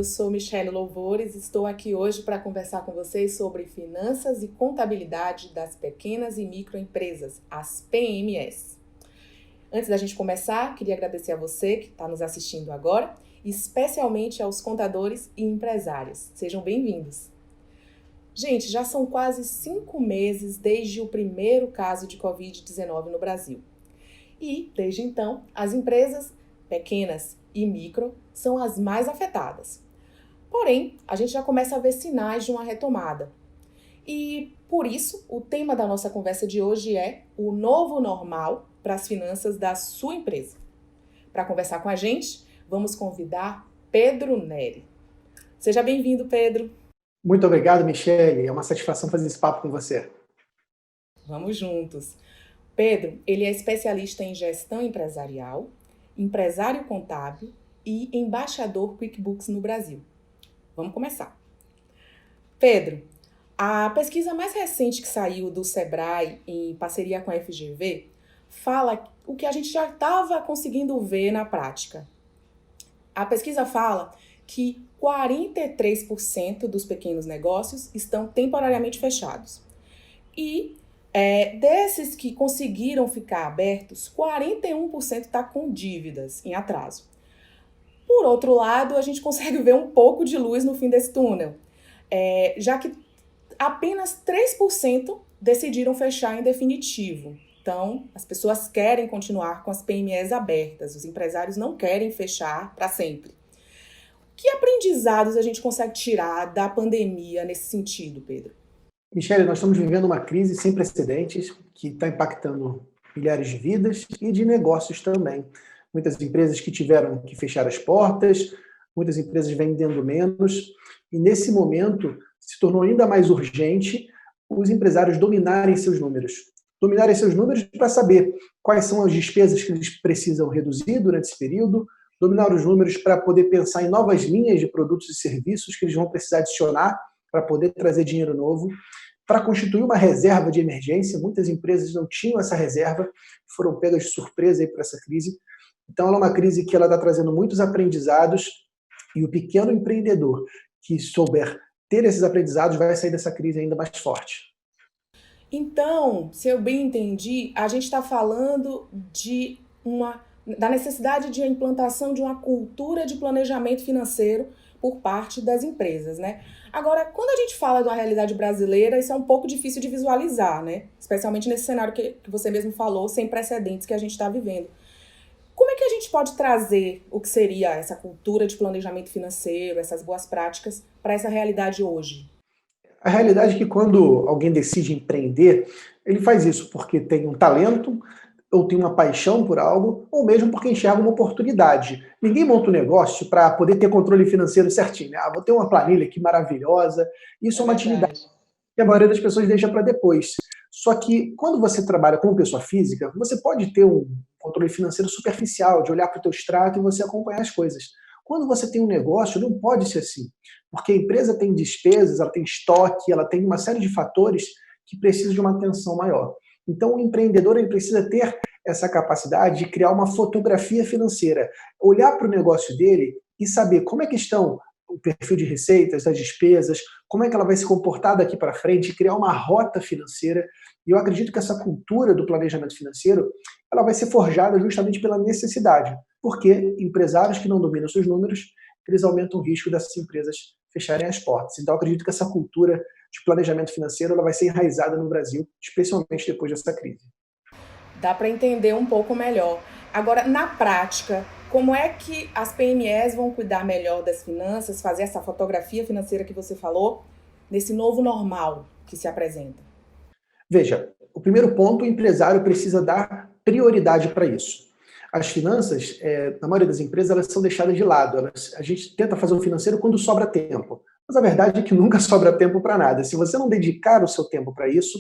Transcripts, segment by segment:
eu sou Michele Louvores, estou aqui hoje para conversar com vocês sobre finanças e contabilidade das pequenas e microempresas, as PMEs. Antes da gente começar, queria agradecer a você que está nos assistindo agora, especialmente aos contadores e empresários. Sejam bem-vindos. Gente, já são quase 5 meses desde o primeiro caso de Covid-19 no Brasil. E, desde então, as empresas pequenas e micro são as mais afetadas. Porém, a gente já começa a ver sinais de uma retomada. E, por isso, o tema da nossa conversa de hoje é o novo normal para as finanças da sua empresa. Para conversar com a gente, vamos convidar Pedro Neri. Seja bem-vindo, Pedro. Muito obrigado, Michele. É uma satisfação fazer esse papo com você. Vamos juntos. Pedro, ele é especialista em gestão empresarial, empresário contábil e embaixador QuickBooks no Brasil. Vamos começar. Pedro, a pesquisa mais recente que saiu do Sebrae, em parceria com a FGV, fala o que a gente já estava conseguindo ver na prática. A pesquisa fala que 43% dos pequenos negócios estão temporariamente fechados. E desses que conseguiram ficar abertos, 41% está com dívidas em atraso. Por outro lado, a gente consegue ver um pouco de luz no fim desse túnel, já que apenas 3% decidiram fechar em definitivo. Então, as pessoas querem continuar com as PMEs abertas, os empresários não querem fechar para sempre. Que aprendizados a gente consegue tirar da pandemia nesse sentido, Pedro? Michele, nós estamos vivendo uma crise sem precedentes que está impactando milhares de vidas e de negócios também. Muitas empresas que tiveram que fechar as portas, muitas empresas vendendo menos, e nesse momento se tornou ainda mais urgente os empresários dominarem seus números. Dominarem seus números para saber quais são as despesas que eles precisam reduzir durante esse período, dominar os números para poder pensar em novas linhas de produtos e serviços que eles vão precisar adicionar para poder trazer dinheiro novo, para constituir uma reserva de emergência. Muitas empresas não tinham essa reserva, foram pegas de surpresa aí por essa crise. Então, ela é uma crise que ela está trazendo muitos aprendizados e o pequeno empreendedor que souber ter esses aprendizados vai sair dessa crise ainda mais forte. Então, se eu bem entendi, a gente está falando da necessidade de implantação de uma cultura de planejamento financeiro por parte das empresas, né? Agora, quando a gente fala de uma realidade brasileira, isso é um pouco difícil de visualizar, né? Especialmente nesse cenário que você mesmo falou, sem precedentes que a gente está vivendo. Como é que a gente pode trazer o que seria essa cultura de planejamento financeiro, essas boas práticas, para essa realidade hoje? A realidade é que quando alguém decide empreender, ele faz isso porque tem um talento, ou tem uma paixão por algo, ou mesmo porque enxerga uma oportunidade. Ninguém monta um negócio para poder ter controle financeiro certinho, né? Vou ter uma planilha aqui maravilhosa. Isso é uma atividade que a maioria das pessoas deixa para depois. Só que quando você trabalha como pessoa física, você pode ter um controle financeiro superficial, de olhar para o teu extrato e você acompanhar as coisas. Quando você tem um negócio, não pode ser assim, porque a empresa tem despesas, ela tem estoque, ela tem uma série de fatores que precisam de uma atenção maior. Então, o empreendedor ele precisa ter essa capacidade de criar uma fotografia financeira, olhar para o negócio dele e saber como é que estão o perfil de receitas, as despesas, como é que ela vai se comportar daqui para frente, criar uma rota financeira. E eu acredito que essa cultura do planejamento financeiro ela vai ser forjada justamente pela necessidade, porque empresários que não dominam seus números, eles aumentam o risco dessas empresas fecharem as portas. Então, eu acredito que essa cultura de planejamento financeiro ela vai ser enraizada no Brasil, especialmente depois dessa crise. Dá para entender um pouco melhor. Agora, na prática, como é que as PMEs vão cuidar melhor das finanças, fazer essa fotografia financeira que você falou, nesse novo normal que se apresenta? Veja, o primeiro ponto, o empresário precisa dar prioridade para isso. As finanças, na maioria das empresas, elas são deixadas de lado. A gente tenta fazer o financeiro quando sobra tempo. Mas a verdade é que nunca sobra tempo para nada. Se você não dedicar o seu tempo para isso,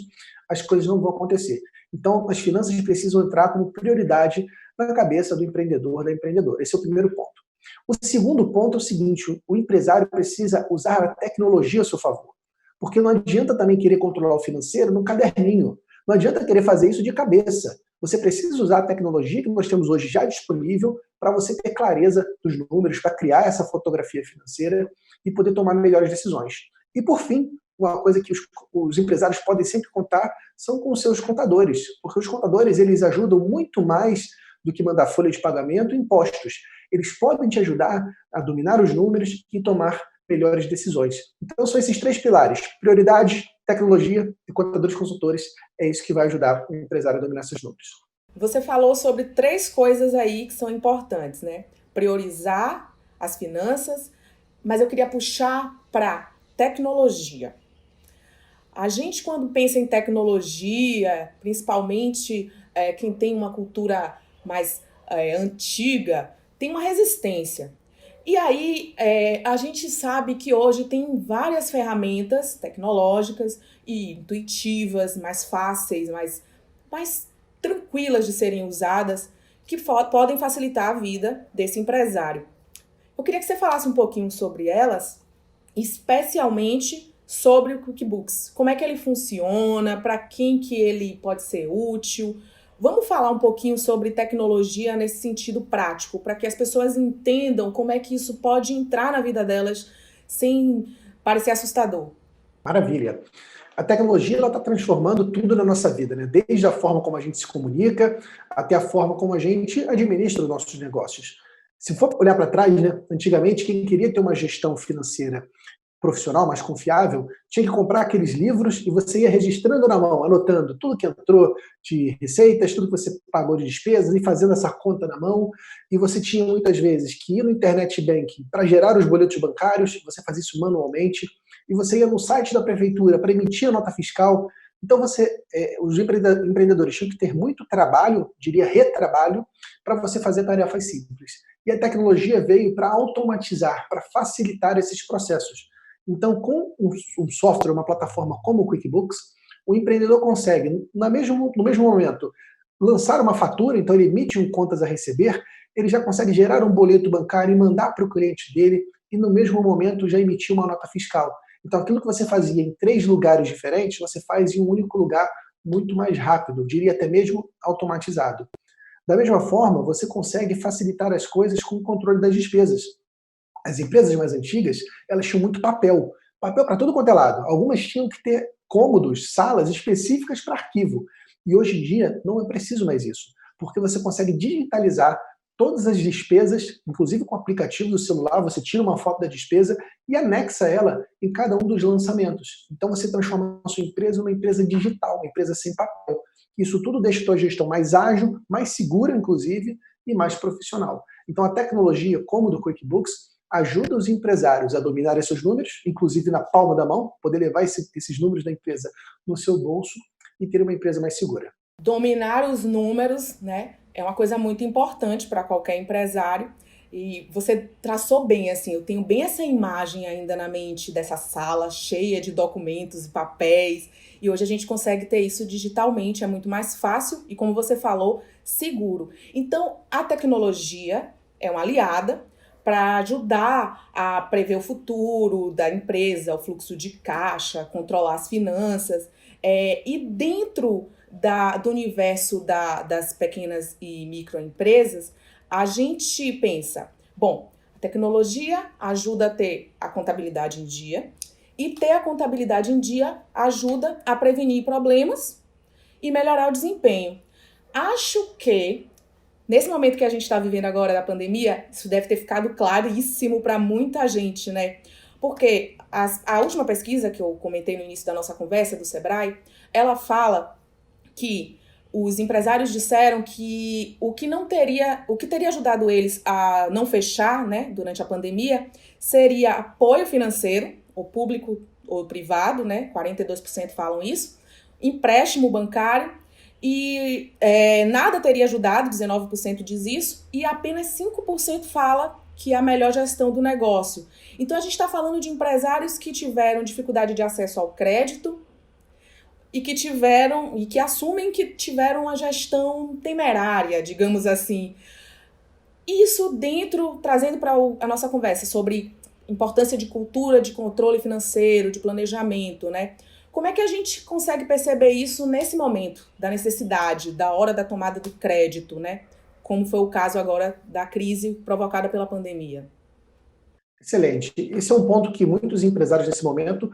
as coisas não vão acontecer. Então, as finanças precisam entrar como prioridade na cabeça do empreendedor, da empreendedora. Esse é o primeiro ponto. O segundo ponto é o seguinte, o empresário precisa usar a tecnologia a seu favor. Porque não adianta também querer controlar o financeiro no caderninho. Não adianta querer fazer isso de cabeça. Você precisa usar a tecnologia que nós temos hoje já disponível para você ter clareza dos números, para criar essa fotografia financeira e poder tomar melhores decisões. E, por fim, uma coisa que os empresários podem sempre contar são com os seus contadores, porque os contadores eles ajudam muito mais do que mandar folha de pagamento e impostos. Eles podem te ajudar a dominar os números e tomar melhores decisões. Então, são esses 3 pilares: prioridade, tecnologia e contadores consultores. É isso que vai ajudar o empresário a dominar seus números. Você falou sobre 3 coisas aí que são importantes, né? Priorizar as finanças, mas eu queria puxar para tecnologia. A gente, quando pensa em tecnologia, principalmente quem tem uma cultura mais antiga, tem uma resistência. E aí, a gente sabe que hoje tem várias ferramentas tecnológicas e intuitivas, mais fáceis, mais tranquilas de serem usadas, que podem facilitar a vida desse empresário. Eu queria que você falasse um pouquinho sobre elas, especialmente sobre o QuickBooks. Como é que ele funciona, para quem que ele pode ser útil. Vamos falar um pouquinho sobre tecnologia nesse sentido prático, para que as pessoas entendam como é que isso pode entrar na vida delas sem parecer assustador. Maravilha. A tecnologia está transformando tudo na nossa vida, né? Desde a forma como a gente se comunica até a forma como a gente administra os nossos negócios. Se for olhar para trás, né? Antigamente, quem queria ter uma gestão financeira profissional, mais confiável, tinha que comprar aqueles livros e você ia registrando na mão, anotando tudo que entrou de receitas, tudo que você pagou de despesas e fazendo essa conta na mão. E você tinha muitas vezes que ir no internet banking para gerar os boletos bancários, você fazia isso manualmente, e você ia no site da prefeitura para emitir a nota fiscal. Então os empreendedores tinham que ter muito trabalho, diria retrabalho, para você fazer tarefas simples. E a tecnologia veio para automatizar, para facilitar esses processos. Então, com um software, uma plataforma como o QuickBooks, o empreendedor consegue, no mesmo momento, lançar uma fatura, então ele emite um contas a receber, ele já consegue gerar um boleto bancário e mandar para o cliente dele, e no mesmo momento já emitir uma nota fiscal. Então, aquilo que você fazia em 3 lugares diferentes, você faz em um único lugar muito mais rápido, diria até mesmo automatizado. Da mesma forma, você consegue facilitar as coisas com o controle das despesas. As empresas mais antigas, elas tinham muito papel. Papel para tudo quanto é lado. Algumas tinham que ter cômodos, salas específicas para arquivo. E hoje em dia não é preciso mais isso, porque você consegue digitalizar todas as despesas, inclusive com o aplicativo do celular, você tira uma foto da despesa e anexa ela em cada um dos lançamentos. Então você transforma a sua empresa numa empresa digital, uma empresa sem papel. Isso tudo deixa a sua gestão mais ágil, mais segura, inclusive, e mais profissional. Então a tecnologia, como do QuickBooks, ajuda os empresários a dominar esses números, inclusive na palma da mão, poder levar esses números da empresa no seu bolso e ter uma empresa mais segura. Dominar os números, né, é uma coisa muito importante para qualquer empresário. E você traçou bem, assim, eu tenho bem essa imagem ainda na mente dessa sala cheia de documentos e papéis. E hoje a gente consegue ter isso digitalmente, é muito mais fácil e, como você falou, seguro. Então, a tecnologia é uma aliada para ajudar a prever o futuro da empresa, o fluxo de caixa, controlar as finanças. E dentro do universo das pequenas e microempresas, a gente pensa, bom, a tecnologia ajuda a ter a contabilidade em dia, e ter a contabilidade em dia ajuda a prevenir problemas e melhorar o desempenho. Acho que nesse momento que a gente está vivendo agora da pandemia, isso deve ter ficado claríssimo para muita gente, né? Porque a última pesquisa que eu comentei no início da nossa conversa, do Sebrae, ela fala que os empresários disseram que o que teria ajudado eles a não fechar, né, durante a pandemia, seria apoio financeiro, ou público ou privado, né? 42% falam isso, empréstimo bancário. E nada teria ajudado, 19% diz isso, e apenas 5% fala que é a melhor gestão do negócio. Então a gente está falando de empresários que tiveram dificuldade de acesso ao crédito e que assumem que tiveram uma gestão temerária, digamos assim. Isso trazendo para a nossa conversa sobre importância de cultura, de controle financeiro, de planejamento, né? Como é que a gente consegue perceber isso nesse momento da necessidade, da hora da tomada do crédito, né? Como foi o caso agora da crise provocada pela pandemia? Excelente. Esse é um ponto que muitos empresários nesse momento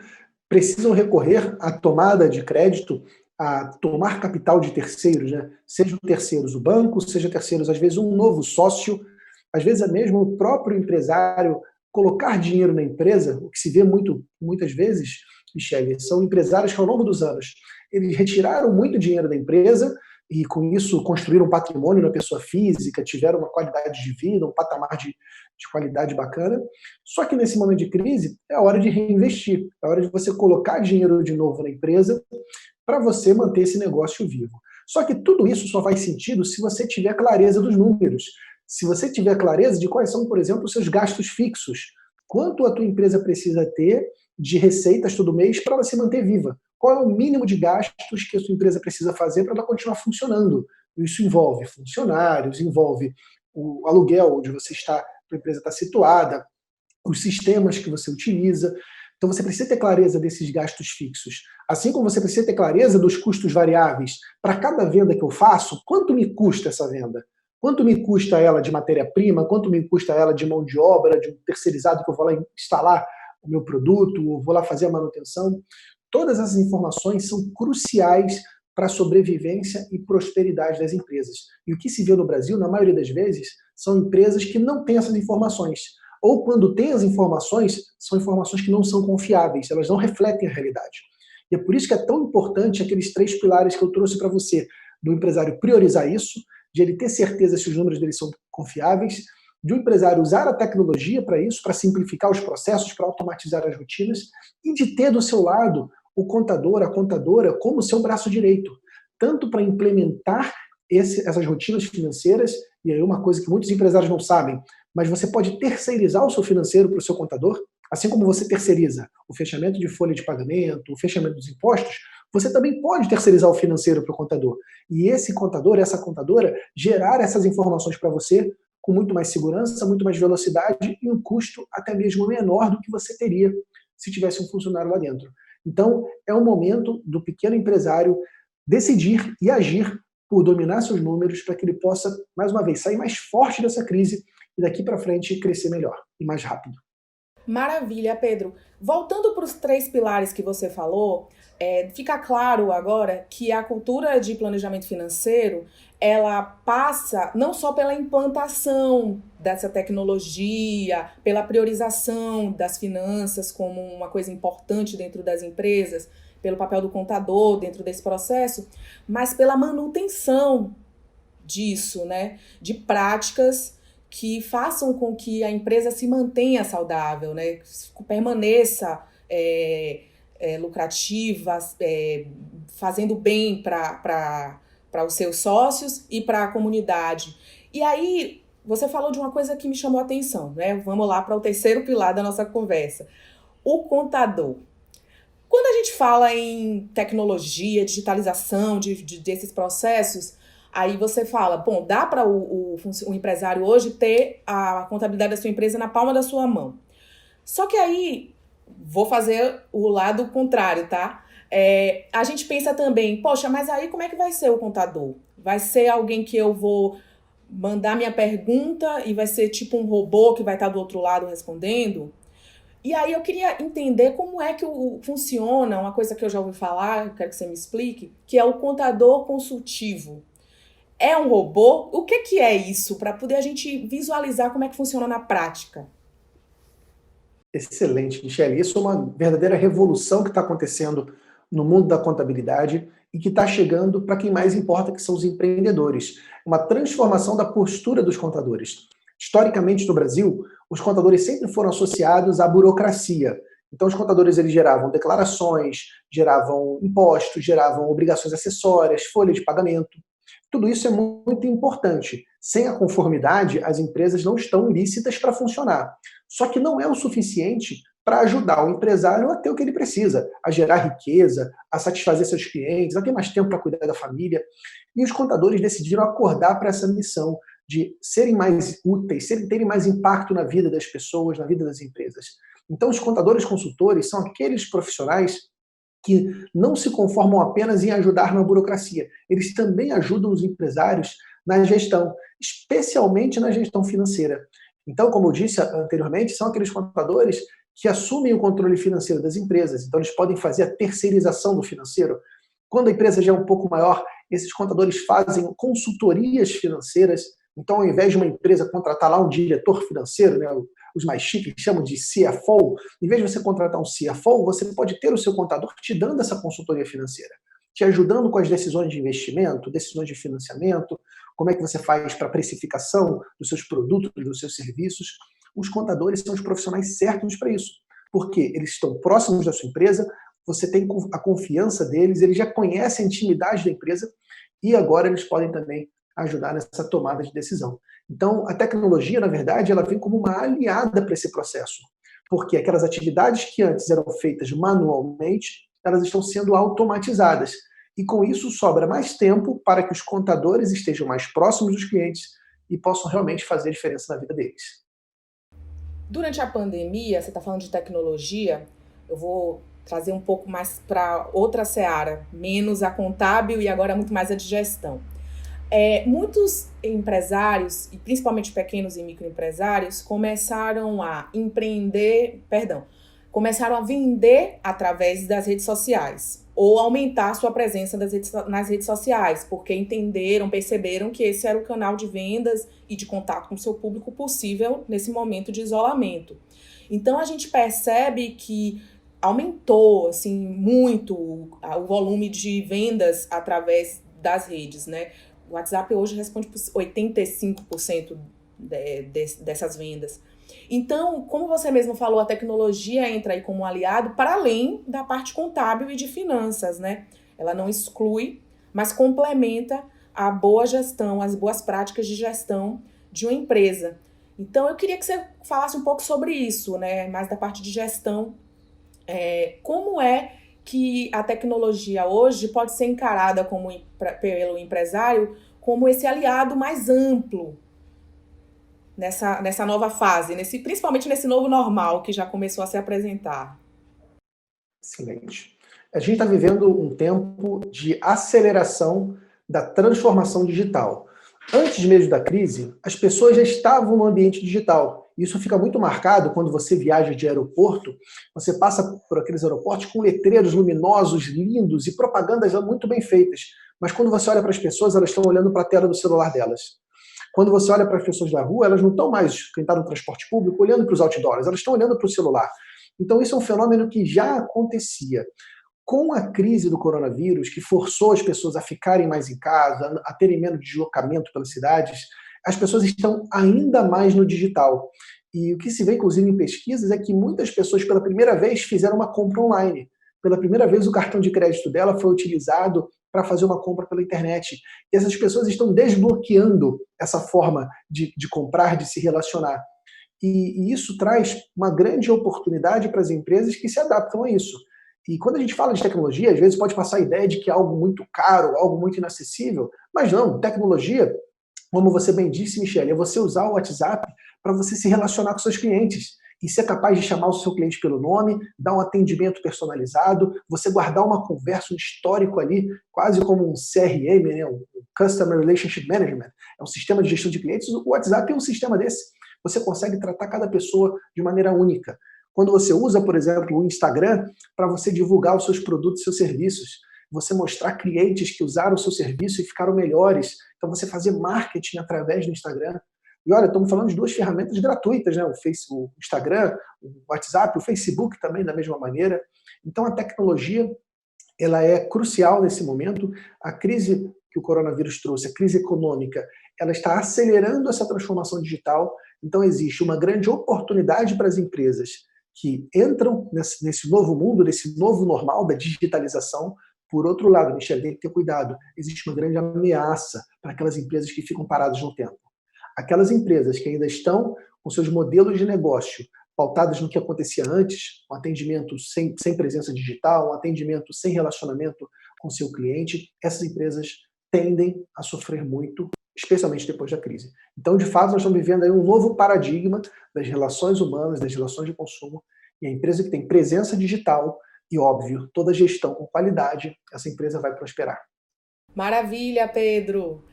precisam recorrer à tomada de crédito, a tomar capital de terceiros, né? Sejam terceiros o banco, seja terceiros, às vezes, um novo sócio, às vezes é mesmo o próprio empresário colocar dinheiro na empresa, o que se vê muitas vezes, Michele, são empresários que ao longo dos anos eles retiraram muito dinheiro da empresa e com isso construíram um patrimônio na pessoa física, tiveram uma qualidade de vida, um patamar de qualidade bacana. Só que nesse momento de crise é a hora de reinvestir, é a hora de você colocar dinheiro de novo na empresa para você manter esse negócio vivo. Só que tudo isso só faz sentido se você tiver clareza dos números, se você tiver clareza de quais são, por exemplo, os seus gastos fixos, quanto a tua empresa precisa ter de receitas todo mês para ela se manter viva. Qual é o mínimo de gastos que a sua empresa precisa fazer para ela continuar funcionando? Isso envolve funcionários, envolve o aluguel onde você está, a empresa está situada, os sistemas que você utiliza. Então você precisa ter clareza desses gastos fixos. Assim como você precisa ter clareza dos custos variáveis. Para cada venda que eu faço, quanto me custa essa venda? Quanto me custa ela de matéria-prima? Quanto me custa ela de mão de obra, de um terceirizado que eu vou lá instalar o meu produto, vou lá fazer a manutenção? Todas essas informações são cruciais para a sobrevivência e prosperidade das empresas. E o que se vê no Brasil, na maioria das vezes, são empresas que não têm essas informações. Ou quando tem as informações, são informações que não são confiáveis, elas não refletem a realidade. E é por isso que é tão importante aqueles 3 pilares que eu trouxe para você, do empresário priorizar isso, de ele ter certeza se os números dele são confiáveis, de um empresário usar a tecnologia para isso, para simplificar os processos, para automatizar as rotinas, e de ter do seu lado o contador, a contadora, como seu braço direito, tanto para implementar essas rotinas financeiras, e aí uma coisa que muitos empresários não sabem, mas você pode terceirizar o seu financeiro para o seu contador, assim como você terceiriza o fechamento de folha de pagamento, o fechamento dos impostos, você também pode terceirizar o financeiro para o contador. E esse contador, essa contadora, gerar essas informações para você com muito mais segurança, muito mais velocidade e um custo até mesmo menor do que você teria se tivesse um funcionário lá dentro. Então, é o momento do pequeno empresário decidir e agir por dominar seus números para que ele possa, mais uma vez, sair mais forte dessa crise e daqui para frente crescer melhor e mais rápido. Maravilha, Pedro. Voltando para os 3 pilares que você falou, fica claro agora que a cultura de planejamento financeiro, ela passa não só pela implantação dessa tecnologia, pela priorização das finanças como uma coisa importante dentro das empresas, pelo papel do contador dentro desse processo, mas pela manutenção disso, né? De práticas que façam com que a empresa se mantenha saudável, né? Permaneça lucrativa, fazendo bem para os seus sócios e para a comunidade. E aí, você falou de uma coisa que me chamou a atenção, né? Vamos lá para o 3º pilar da nossa conversa. O contador. Quando a gente fala em tecnologia, digitalização desses processos, aí você fala, bom, dá para o empresário hoje ter a contabilidade da sua empresa na palma da sua mão. Só que aí, vou fazer o lado contrário, tá? A gente pensa também, poxa, mas aí como é que vai ser o contador? Vai ser alguém que eu vou mandar minha pergunta e vai ser tipo um robô que vai estar do outro lado respondendo? E aí eu queria entender como é que funciona, uma coisa que eu já ouvi falar, eu quero que você me explique, que é o contador consultivo. É um robô? O que é isso? Para poder a gente visualizar como é que funciona na prática. Excelente, Michele. Isso é uma verdadeira revolução que está acontecendo no mundo da contabilidade e que está chegando para quem mais importa, que são os empreendedores. Uma transformação da postura dos contadores. Historicamente, no Brasil, os contadores sempre foram associados à burocracia. Então, os contadores eles geravam declarações, geravam impostos, geravam obrigações acessórias, folha de pagamento. Tudo isso é muito importante. Sem a conformidade, as empresas não estão lícitas para funcionar. Só que não é o suficiente para ajudar o empresário a ter o que ele precisa, a gerar riqueza, a satisfazer seus clientes, a ter mais tempo para cuidar da família. E os contadores decidiram acordar para essa missão de serem mais úteis, terem mais impacto na vida das pessoas, na vida das empresas. Então, os contadores consultores são aqueles profissionais que não se conformam apenas em ajudar na burocracia. Eles também ajudam os empresários na gestão, especialmente na gestão financeira. Então, como eu disse anteriormente, são aqueles contadores que assumem o controle financeiro das empresas. Então, eles podem fazer a terceirização do financeiro. Quando a empresa já é um pouco maior, esses contadores fazem consultorias financeiras. Então, ao invés de uma empresa contratar lá um diretor financeiro, né, os mais chiques chamam de CFO, em vez de você contratar um CFO, você pode ter o seu contador te dando essa consultoria financeira, te ajudando com as decisões de investimento, decisões de financiamento, como é que você faz para a precificação dos seus produtos, dos seus serviços. Os contadores são os profissionais certos para isso, porque eles estão próximos da sua empresa, você tem a confiança deles, eles já conhecem a intimidade da empresa e agora eles podem também ajudar nessa tomada de decisão. Então, a tecnologia, na verdade, ela vem como uma aliada para esse processo, porque aquelas atividades que antes eram feitas manualmente, elas estão sendo automatizadas. E com isso sobra mais tempo para que os contadores estejam mais próximos dos clientes e possam realmente fazer a diferença na vida deles. Durante a pandemia, você está falando de tecnologia, eu vou trazer um pouco mais para outra seara, menos a contábil e agora muito mais a de gestão. Muitos empresários, e principalmente pequenos e microempresários, começaram a vender através das redes sociais, ou aumentar sua presença nas redes sociais, porque perceberam que esse era o canal de vendas e de contato com o seu público possível nesse momento de isolamento. Então, a gente percebe que aumentou assim, muito o volume de vendas através das redes, né? O WhatsApp hoje responde por 85% dessas vendas. Então, como você mesmo falou, a tecnologia entra aí como um aliado para além da parte contábil e de finanças, né? Ela não exclui, mas complementa a boa gestão, as boas práticas de gestão de uma empresa. Então, eu queria que você falasse um pouco sobre isso, né? Mais da parte de gestão. Como é que a tecnologia hoje pode ser encarada pelo empresário como esse aliado mais amplo nessa nova fase, principalmente nesse novo normal que já começou a se apresentar? Excelente. A gente está vivendo um tempo de aceleração da transformação digital. Antes mesmo da crise, as pessoas já estavam no ambiente digital. Isso fica muito marcado quando você viaja de aeroporto, você passa por aqueles aeroportos com letreiros luminosos, lindos e propagandas muito bem feitas. Mas quando você olha para as pessoas, elas estão olhando para a tela do celular delas. Quando você olha para as pessoas da rua, elas não estão mais, quem está no transporte público, olhando para os outdoors, elas estão olhando para o celular. Então isso é um fenômeno que já acontecia. Com a crise do coronavírus, que forçou as pessoas a ficarem mais em casa, a terem menos deslocamento pelas cidades, as pessoas estão ainda mais no digital. E o que se vê, inclusive, em pesquisas, é que muitas pessoas, pela primeira vez, fizeram uma compra online. Pela primeira vez, o cartão de crédito dela foi utilizado para fazer uma compra pela internet. E essas pessoas estão desbloqueando essa forma de comprar, de se relacionar. E isso traz uma grande oportunidade para as empresas que se adaptam a isso. E quando a gente fala de tecnologia, às vezes pode passar a ideia de que é algo muito caro, algo muito inacessível, mas não, tecnologia, como você bem disse, Michele, é você usar o WhatsApp para você se relacionar com seus clientes e ser capaz de chamar o seu cliente pelo nome, dar um atendimento personalizado, você guardar uma conversa, um histórico ali, quase como um CRM, né, um Customer Relationship Management, é um sistema de gestão de clientes. O WhatsApp é um sistema desse. Você consegue tratar cada pessoa de maneira única. Quando você usa, por exemplo, o Instagram para você divulgar os seus produtos e seus serviços, você mostrar clientes que usaram o seu serviço e ficaram melhores, então você fazer marketing através do Instagram. E olha, estamos falando de duas ferramentas gratuitas, né? O Instagram, o WhatsApp, o Facebook também da mesma maneira. Então a tecnologia, ela é crucial nesse momento. A crise que o coronavírus trouxe, a crise econômica, ela está acelerando essa transformação digital. Então existe uma grande oportunidade para as empresas que entram nesse novo mundo, nesse novo normal da digitalização. Por outro lado, Michele, tem que ter cuidado. Existe uma grande ameaça para aquelas empresas que ficam paradas no tempo. Aquelas empresas que ainda estão com seus modelos de negócio pautados no que acontecia antes, um atendimento sem presença digital, um atendimento sem relacionamento com seu cliente, essas empresas tendem a sofrer muito, especialmente depois da crise. Então, de fato, nós estamos vivendo aí um novo paradigma das relações humanas, das relações de consumo, e a empresa que tem presença digital, e, óbvio, toda gestão com qualidade, essa empresa vai prosperar. Maravilha, Pedro!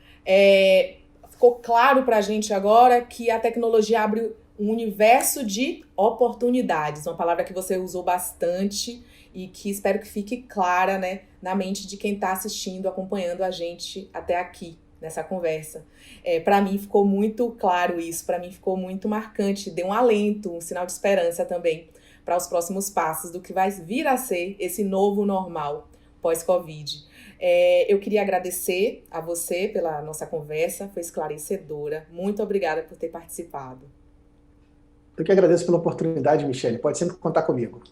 Ficou claro para a gente agora que a tecnologia abre um universo de oportunidades, uma palavra que você usou bastante e que espero que fique clara, né, na mente de quem está assistindo, acompanhando a gente até aqui nessa conversa. Para mim ficou muito claro isso, para mim ficou muito marcante, deu um alento, um sinal de esperança também para os próximos passos do que vai vir a ser esse novo normal pós-Covid. Eu queria agradecer a você pela nossa conversa, foi esclarecedora. Muito obrigada por ter participado. Eu que agradeço pela oportunidade, Michele. Pode sempre contar comigo.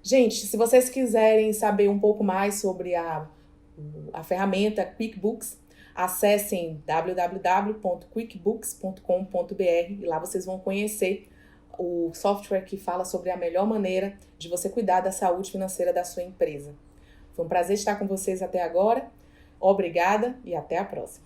Gente, se vocês quiserem saber um pouco mais sobre a ferramenta QuickBooks, acessem www.quickbooks.com.br e lá vocês vão conhecer o software que fala sobre a melhor maneira de você cuidar da saúde financeira da sua empresa. Foi um prazer estar com vocês até agora. Obrigada e até a próxima.